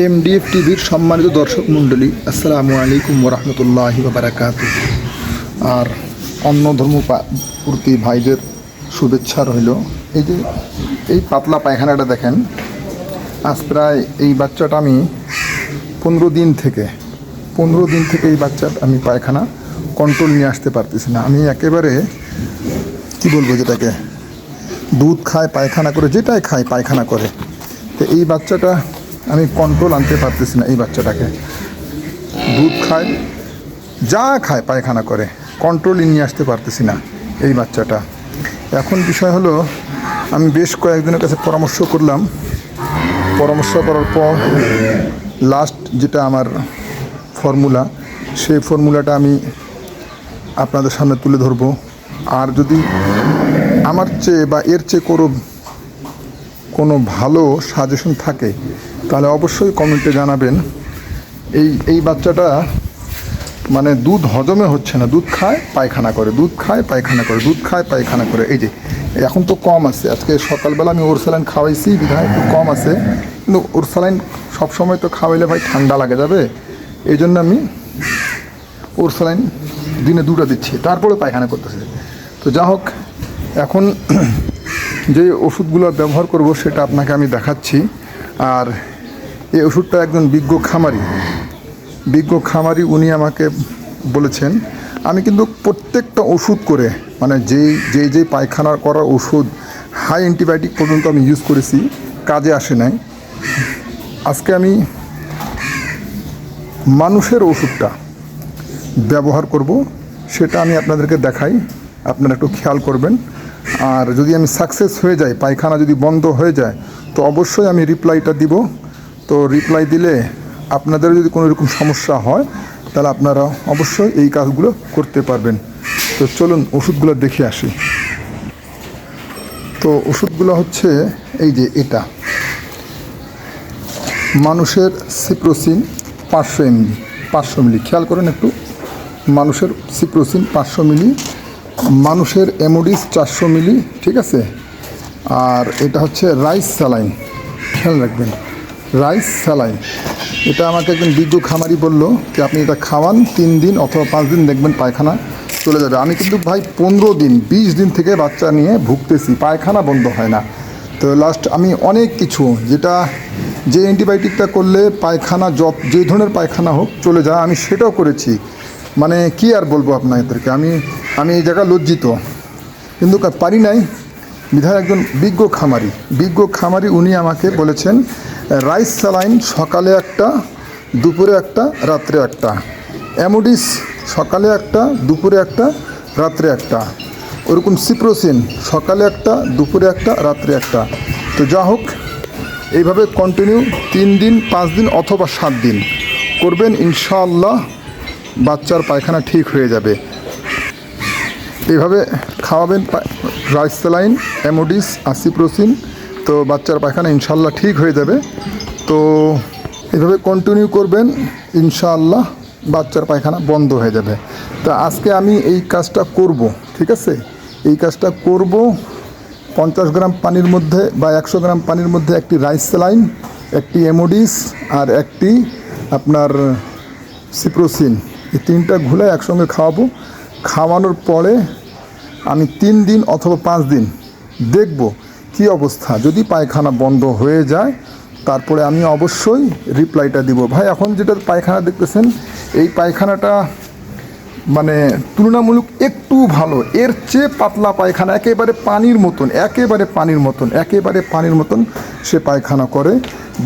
MDF টিভির সম্মানিত দর্শক মণ্ডলী, আসসালামু আলাইকুম ওরহমতুল্লাহি ওয়া বারাকাতুহু। আর অন্য ধর্মপ্রতি ভাইদের শুভেচ্ছা রইল। এই যে এই পাতলা পায়খানাটা দেখেন, আজ প্রায় এই বাচ্চাটা আমি 15 দিন থেকে এই বাচ্চাটা আমি পায়খানা কন্ট্রোল নিয়ে আসতে পারতেছি না। আমি একেবারে কি বলবো, যেটাকে দুধ খায় পায়খানা করে, যেটাই খায় পায়খানা করে। তো এই বাচ্চাটা আমি কন্ট্রোল আনতে পারতেছি না। এই বাচ্চাটাকে দুধ খায়, যা খায় পায়খানা করে, কন্ট্রোলই নিয়ে আসতে পারতেছি না এই বাচ্চাটা। এখন বিষয় হলো, আমি বেশ কয়েকজনের কাছে পরামর্শ করলাম। পরামর্শ করার পর লাস্ট যেটা আমার ফর্মুলা, সেই ফর্মুলাটা আমি আপনাদের সামনে তুলে ধরবো। আর যদি আমার চেয়ে বা এর চেয়ে কোনো ভালো সাজেশন থাকে তাহলে অবশ্যই কমেন্টে জানাবেন। এই বাচ্চাটা মানে দুধ হজমে হচ্ছে না, দুধ খায় পায়খানা করে, দুধ খায় পায়খানা করে, দুধ খায় পায়খানা করে। এই যে এখন তো কম আছে, আজকে সকালবেলা আমি ওরসালাইন খাওয়াইছি, বিধায় একটু কম আছে। কিন্তু ওরসালাইন সবসময় তো খাওয়াইলে ভাই ঠান্ডা লাগে যাবে, এই জন্য আমি ওরসালাইন দিনে 2টা দিচ্ছি, তারপরে পায়খানা করতেছে। তো যা হোক, এখন যে ওষুধগুলো ব্যবহার করব সেটা আপনাকে আমি দেখাচ্ছি। আর এই ওষুধটা একজন বিজ্ঞ খামারি উনি আমাকে বলেছেন। আমি কিন্তু প্রত্যেকটা ওষুধ করে, মানে যেই পায়খানা করার ওষুধ হাই অ্যান্টিবায়োটিক পর্যন্ত আমি ইউজ করেছি, কাজে আসে নাই। আজকে আমি মানুষের ওষুধটা ব্যবহার করব, সেটা আমি আপনাদেরকে দেখাই, আপনারা একটু খেয়াল করবেন। আর যদি আমি সাকসেস হয়ে যাই, পায়খানা যদি বন্ধ হয়ে যায়, তো অবশ্যই আমি রিপ্লাইটা দিব। তো রিপ্লাই দিলে আপনাদের যদি কোনো রকম সমস্যা হয় তাহলে আপনারা অবশ্যই এই কাজগুলো করতে পারবেন। তো চলুন ওষুধগুলো দেখে আসি। তো ওষুধগুলো হচ্ছে এই যে এটা মানুষের সিপ্রোসিন 500 মিলি, খেয়াল করেন একটু। মানুষের সিপ্রোসিন 500 মিলি, মানুষের এমোডিস 400 মিলি, ঠিক আছে। আর এটা হচ্ছে রাইস স্যালাইন, খেয়াল রাখবেন, রাইস স্যালাইন। এটা আমাকে একজন বিজ্ঞ খামারি বললো যে আপনি এটা খাওয়ান 3 দিন অথবা 5 দিন, দেখবেন পায়খানা চলে যাবে। আমি কিন্তু ভাই 15 দিন 20 দিন থেকে বাচ্চা নিয়ে ভুগতেছি, পায়খানা বন্ধ হয় না। তো লাস্ট আমি অনেক কিছু, যে অ্যান্টিবায়োটিকটা করলে পায়খানা যে ধরনের পায়খানা হোক চলে যায়, আমি সেটাও করেছি। মানে কি আর বলবো আপনাদেরকে, আমি এই জায়গা লজ্জিত, কিন্তু পারি নাই। বিধায় একজন বিজ্ঞ খামারি উনি আমাকে বলেছেন রাইস স্যালাইন সকালে একটা, দুপুরে একটা, রাত্রে একটা, অ্যামোডিস সকালে একটা, দুপুরে একটা, রাত্রে একটা, ওরকম সিপ্রোসিন সকালে একটা, দুপুরে একটা, রাত্রে একটা। তো যা হোক, এইভাবে কন্টিনিউ 3 দিন 5 দিন অথবা 7 দিন করবেন, ইনশাআল্লাহ বাচ্চার পায়খানা ঠিক হয়ে যাবে। এইভাবে খাওয়াবেন রাইস স্যালাইন, অ্যামোডিস, সিপ্রোসিন, তো বাচ্চার পায়খানা ইনশাআল্লাহ ঠিক হয়ে যাবে। তো এইভাবে কন্টিনিউ করবেন, ইনশাআল্লাহ বাচ্চার পায়খানা বন্ধ হয়ে যাবে। তা আজকে আমি এই কাজটা করব, ঠিক আছে। এই কাজটা করব 50 গ্রাম পানির মধ্যে বা 100 গ্রাম পানির মধ্যে একটি রাইস স্যালাইন, একটি এমোডিস আর একটি আপনার সিপ্রোসিন, এই 3টা ঘুলে একসঙ্গে খাওয়াবো। খাওয়ানোর পরে আমি 3 দিন অথবা 5 দিন দেখব কি অবস্থা। যদি পায়খানা বন্ধ হয়ে যায় তারপরে আমি অবশ্যই রিপ্লাইটা দিব। ভাই এখন যেটা পায়খানা দেখতেছেন, এই পায়খানাটা মানে তুলনামূলক একটু ভালো, এর চেয়ে পাতলা পায়খানা, একেবারে পানির মতন সে পায়খানা করে।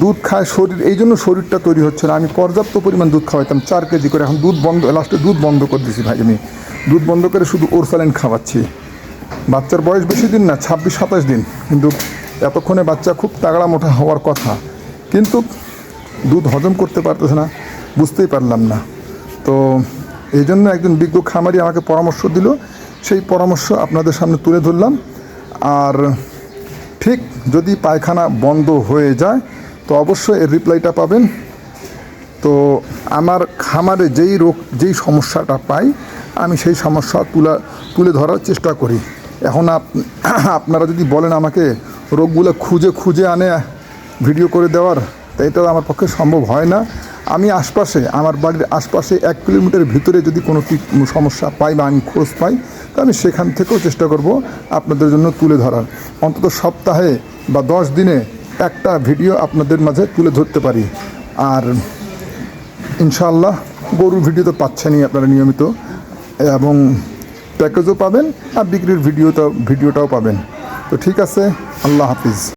দুধ খায় শরীর, এই জন্য শরীরটা তৈরি হচ্ছে না। আমি পর্যাপ্ত পরিমাণ দুধ খাওয়াইতাম 4 কেজি করে, এখন লাস্টে দুধ বন্ধ করে দিয়েছি ভাই। আমি দুধ বন্ধ করে শুধু ওরসালাইন খাওয়াচ্ছি। বাচ্চার বয়স বেশি দিন না, 26-27 দিন, কিন্তু এতক্ষণে বাচ্চা খুব তাগড়া মোটা হওয়ার কথা, কিন্তু দুধ হজম করতে পারতেছে না, বুঝতেই পারলাম না। তো এই জন্য একজন বিজ্ঞ খামারি আমাকে পরামর্শ দিল, সেই পরামর্শ আপনাদের সামনে তুলে ধরলাম। আর ঠিক যদি পায়খানা বন্ধ হয়ে যায় তো অবশ্যই এর রিপ্লাইটা পাবেন। তো আমার খামারে যেই সমস্যাটা পাই, আমি সেই সমস্যা তুলে ধরার চেষ্টা করি। এখন আপনারা যদি বলেন আমাকে রোগগুলো খুঁজে আনে ভিডিও করে দেওয়ার, তো এটা আমার পক্ষে সম্ভব হয় না। আমি আশপাশে, আমার বাড়ির আশপাশে 1 কিলোমিটারের ভিতরে যদি কোনো সমস্যা পাই বা আমি খোঁজ পাই, তো আমি সেখান থেকেও চেষ্টা করব আপনাদের জন্য তুলে ধরার। অন্তত সপ্তাহে বা 10 দিনে একটা ভিডিও আপনাদের মাঝে তুলে ধরতে পারি। আর ইনশাআল্লাহ গরুর ভিডিও তো পাচ্ছেনই আপনারা নিয়মিত, এবং প্যাকেজও পাবেন আর বিক্রির ভিডিওটাও পাবেন। তো ঠিক আছে, আল্লাহ হাফিজ।